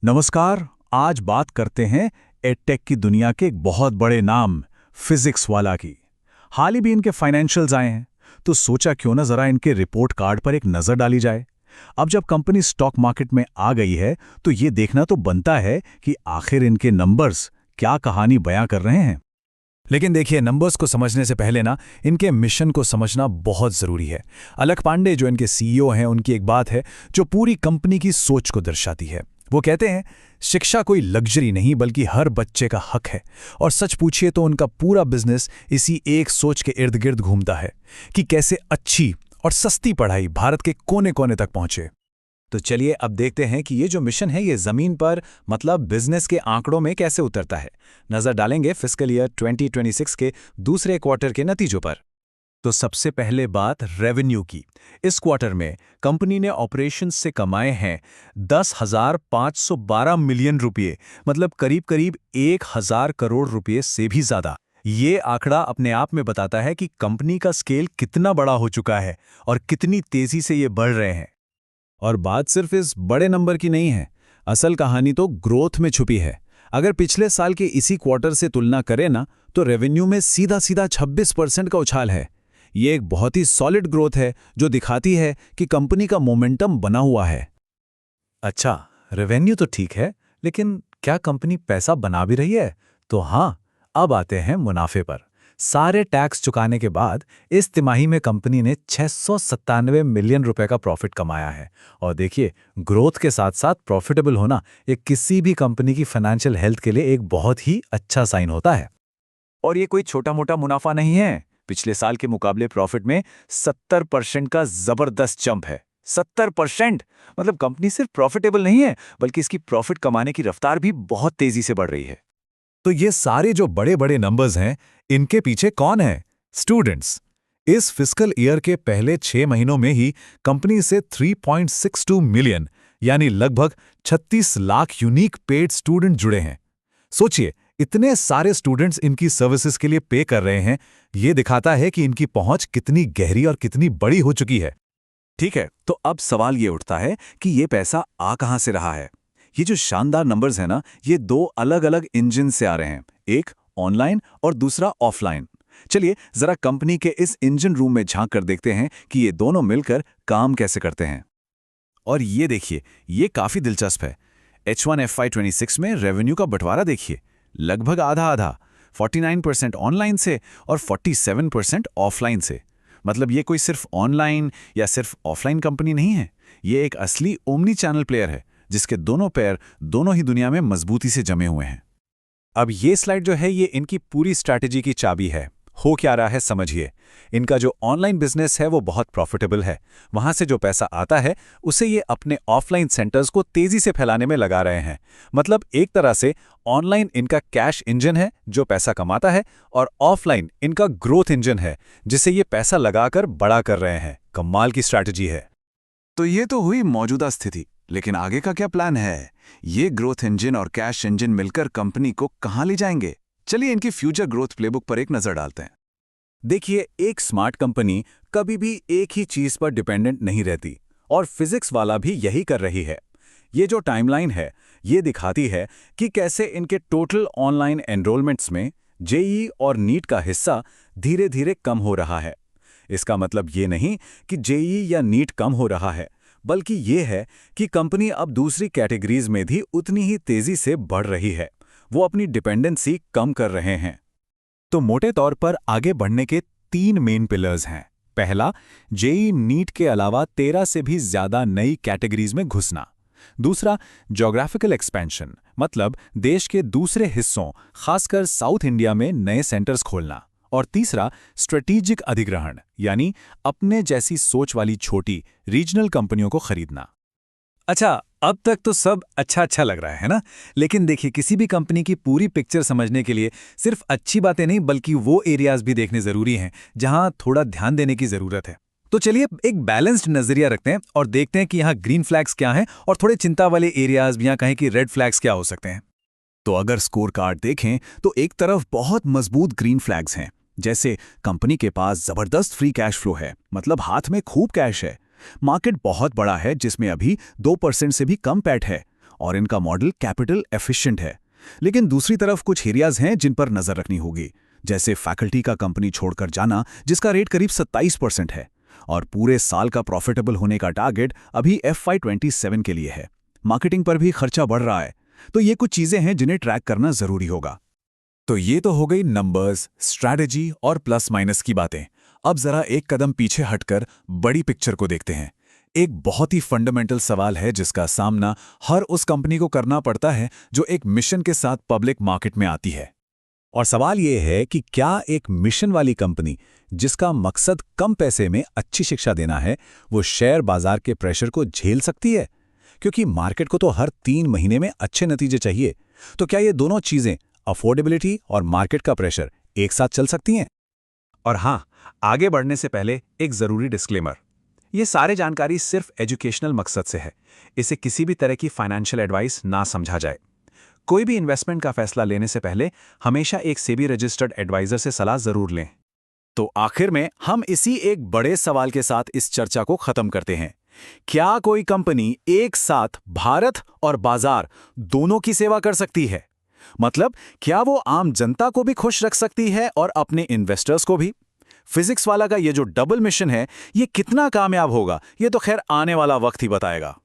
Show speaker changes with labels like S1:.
S1: नमस्कार। आज बात करते हैं एडटेक की दुनिया के एक बहुत बड़े नाम फिजिक्स वाला की। हाल ही भी इनके फाइनेंशियल्स आए हैं, तो सोचा क्यों ना जरा इनके रिपोर्ट कार्ड पर एक नजर डाली जाए। अब जब कंपनी स्टॉक मार्केट में आ गई है तो ये देखना तो बनता है कि आखिर इनके नंबर्स क्या कहानी बयां कर रहे हैं। लेकिन देखिए, नंबर्स को समझने से पहले ना इनके मिशन को समझना बहुत ज़रूरी है। अलक पांडे जो इनके सीईओ हैं, उनकी एक बात है जो पूरी कंपनी की सोच को दर्शाती है। वो कहते हैं, शिक्षा कोई लग्जरी नहीं बल्कि हर बच्चे का हक है। और सच पूछिए तो उनका पूरा बिजनेस इसी एक सोच के इर्द गिर्द घूमता है कि कैसे अच्छी और सस्ती पढ़ाई भारत के कोने कोने तक पहुंचे। तो चलिए अब देखते हैं कि ये जो मिशन है ये ज़मीन पर, मतलब बिजनेस के आंकड़ों में कैसे उतरता है। नज़र डालेंगे फिस्कल ईयर 2026 के दूसरे क्वार्टर के नतीजों पर। तो सबसे पहले बात रेवेन्यू की। इस क्वार्टर में कंपनी ने ऑपरेशंस से कमाए हैं 10,512 मिलियन रुपये, मतलब करीब करीब 1,000 करोड़ रुपये से भी ज़्यादा। ये आंकड़ा अपने आप में बताता है कि कंपनी का स्केल कितना बड़ा हो चुका है और कितनी तेज़ी से ये बढ़ रहे हैं। और बात सिर्फ इस बड़े नंबर की नहीं है, असल कहानी तो ग्रोथ में छुपी है। अगर पिछले साल के इसी क्वार्टर से तुलना करें ना, तो रेवेन्यू में सीधा सीधा 26% का उछाल है। ये एक बहुत ही सॉलिड ग्रोथ है जो दिखाती है कि कंपनी का मोमेंटम बना हुआ है। अच्छा, रेवेन्यू तो ठीक है, लेकिन क्या कंपनी पैसा बना भी रही है? तो हाँ, अब आते हैं मुनाफे पर। सारे टैक्स चुकाने के बाद इस तिमाही में कंपनी ने 697 मिलियन रुपए का प्रॉफिट कमाया है। और देखिए, ग्रोथ के साथ साथ प्रॉफिटेबल होना ये किसी भी कंपनी की फाइनेंशियल हेल्थ के लिए एक बहुत ही अच्छा साइन होता है। और ये कोई छोटा मोटा मुनाफा नहीं है। पिछले साल के मुकाबले प्रॉफिट में 70% का जबरदस्त जंप है। 70%! मतलब कंपनी सिर्फ प्रॉफिटेबल नहीं है, बल्कि इसकी प्रॉफिट कमाने की रफ्तार भी बहुत तेजी से बढ़ रही है। तो ये सारे जो बड़े बड़े नंबर्स हैं, इनके पीछे कौन है? स्टूडेंट्स। इस फिस्कल ईयर के पहले 6 महीनों में ही कंपनी से 3.62 मिलियन यानी लगभग 36 लाख यूनिक पेड स्टूडेंट जुड़े हैं। सोचिए, इतने सारे स्टूडेंट्स इनकी सर्विसेज के लिए पे कर रहे हैं। ये दिखाता है कि इनकी पहुंच कितनी गहरी और कितनी बड़ी हो चुकी है। ठीक है, तो अब सवाल ये उठता है कि ये पैसा आ कहां से रहा है? ये जो शानदार नंबर्स हैं ना, ये दो अलग अलग इंजन से आ रहे हैं, एक ऑनलाइन और दूसरा ऑफलाइन। चलिए जरा कंपनी के इस इंजन रूम में झांक कर देखते हैं कि ये दोनों मिलकर काम कैसे करते हैं। और ये देखिए, ये काफी दिलचस्प है। H1 FY26 में रेवेन्यू का बंटवारा देखिए, लगभग आधा आधा, 49% ऑनलाइन से और 47% ऑफलाइन से। मतलब ये कोई सिर्फ ऑनलाइन या सिर्फ ऑफलाइन कंपनी नहीं है, ये एक असली ओमनी चैनल प्लेयर है जिसके दोनों पैर दोनों ही दुनिया में मजबूती से जमे हुए हैं। अब ये स्लाइड जो है ये इनकी पूरी स्ट्रैटेजी की चाबी है। हो क्या रहा है समझिए। इनका जो ऑनलाइन बिजनेस है वो बहुत प्रॉफिटेबल है। वहां से जो पैसा आता है उसे ये अपने ऑफलाइन सेंटर्स को तेजी से फैलाने में लगा रहे हैं। मतलब एक तरह से ऑनलाइन इनका कैश इंजन है जो पैसा कमाता है, और ऑफलाइन इनका ग्रोथ इंजन है जिसे ये पैसा लगाकर बड़ा कर रहे हैं। कमाल की स्ट्रैटेजी है। तो ये तो हुई मौजूदा स्थिति, लेकिन आगे का क्या प्लान है? ये ग्रोथ इंजन और कैश इंजन मिलकर कंपनी को कहां ले जाएंगे? चलिए इनकी फ्यूचर ग्रोथ प्लेबुक पर एक नजर डालते हैं। देखिए, एक स्मार्ट कंपनी कभी भी एक ही चीज पर डिपेंडेंट नहीं रहती, और फिजिक्स वाला भी यही कर रही है। ये जो टाइमलाइन है ये दिखाती है कि कैसे इनके टोटल ऑनलाइन एनरोलमेंट्स में जेईई और नीट का हिस्सा धीरे धीरे कम हो रहा है। इसका मतलब ये नहीं कि जेईई या नीट कम हो रहा है, बल्कि ये है कि कंपनी अब दूसरी कैटेगरीज में भी उतनी ही तेजी से बढ़ रही है। वो अपनी डिपेंडेंसी कम कर रहे हैं। तो मोटे तौर पर आगे बढ़ने के 3 मेन पिलर्स हैं। पहला, जेईई नीट के अलावा 13 से भी ज्यादा नई कैटेगरीज में घुसना। दूसरा, ज्योग्राफिकल एक्सपेंशन, मतलब देश के दूसरे हिस्सों, खासकर साउथ इंडिया में नए सेंटर्स खोलना। और तीसरा, स्ट्रेटेजिक अधिग्रहण, यानी अपने जैसी सोच वाली छोटी रीजनल कंपनियों को खरीदना। अच्छा, अब तक तो सब अच्छा लग रहा है ना? लेकिन देखिए, किसी भी कंपनी की पूरी पिक्चर समझने के लिए सिर्फ अच्छी बातें नहीं बल्कि वो एरियाज भी देखने जरूरी हैं जहां थोड़ा ध्यान देने की जरूरत है। तो चलिए एक बैलेंस्ड नजरिया रखते हैं और देखते हैं कि यहाँ ग्रीन फ्लैग्स क्या हैं और थोड़े चिंता वाले एरियाज या कहें कि रेड फ्लैग्स क्या हो सकते हैं। तो अगर स्कोर कार्ड देखें तो एक तरफ बहुत मजबूत ग्रीन फ्लैग्स हैं, जैसे कंपनी के पास जबरदस्त फ्री कैश फ्लो है, मतलब हाथ में खूब कैश है। मार्केट बहुत बड़ा है जिसमें अभी 2% से भी कम पैट है,
S2: और इनका मॉडल कैपिटल एफिशिएंट है। लेकिन दूसरी तरफ कुछ एरियाज हैं जिन पर नजर रखनी होगी, जैसे फैकल्टी का कंपनी छोड़कर जाना जिसका रेट करीब 27% है, और पूरे साल का प्रॉफिटेबल होने का टारगेट अभी FY27 के लिए है। मार्केटिंग पर भी खर्चा बढ़ रहा है। तो ये कुछ चीजें हैं जिन्हें ट्रैक करना जरूरी होगा।
S3: तो ये तो हो गई नंबर्स, स्ट्रैटेजी और प्लस माइनस की बातें। अब जरा एक कदम पीछे हटकर बड़ी पिक्चर को देखते हैं। एक बहुत ही फंडामेंटल सवाल है जिसका सामना हर उस कंपनी को करना पड़ता है जो एक मिशन के साथ पब्लिक मार्केट में आती है।
S1: और सवाल ये है कि क्या एक मिशन वाली कंपनी जिसका मकसद कम पैसे में अच्छी शिक्षा देना है, वो शेयर बाजार के प्रेशर को झेल सकती है? क्योंकि मार्केट को तो हर 3 महीने में अच्छे नतीजे चाहिए। तो क्या ये दोनों चीजें, अफोर्डेबिलिटी और मार्केट का प्रेशर, एक साथ चल सकती हैं?
S3: और हाँ, आगे बढ़ने से पहले एक जरूरी डिस्क्लेमर। ये सारे जानकारी सिर्फ एजुकेशनल मकसद से है। इसे किसी भी तरह की फाइनेंशियल एडवाइस ना समझा जाए। कोई भी इन्वेस्टमेंट का फैसला लेने से पहले हमेशा एक सेबी रजिस्टर्ड एडवाइजर से सलाह जरूर लें।
S2: तो आखिर में हम इसी एक बड़े सवाल के साथ इस चर्चा को खत्म करते हैं। क्या कोई कंपनी एक साथ भारत और बाजार दोनों की सेवा कर सकती है? मतलब क्या वो आम जनता को भी खुश रख सकती है और अपने इन्वेस्टर्स को भी? फिजिक्स वाला का ये जो डबल मिशन है, ये कितना कामयाब होगा, ये तो खैर आने वाला वक्त ही बताएगा।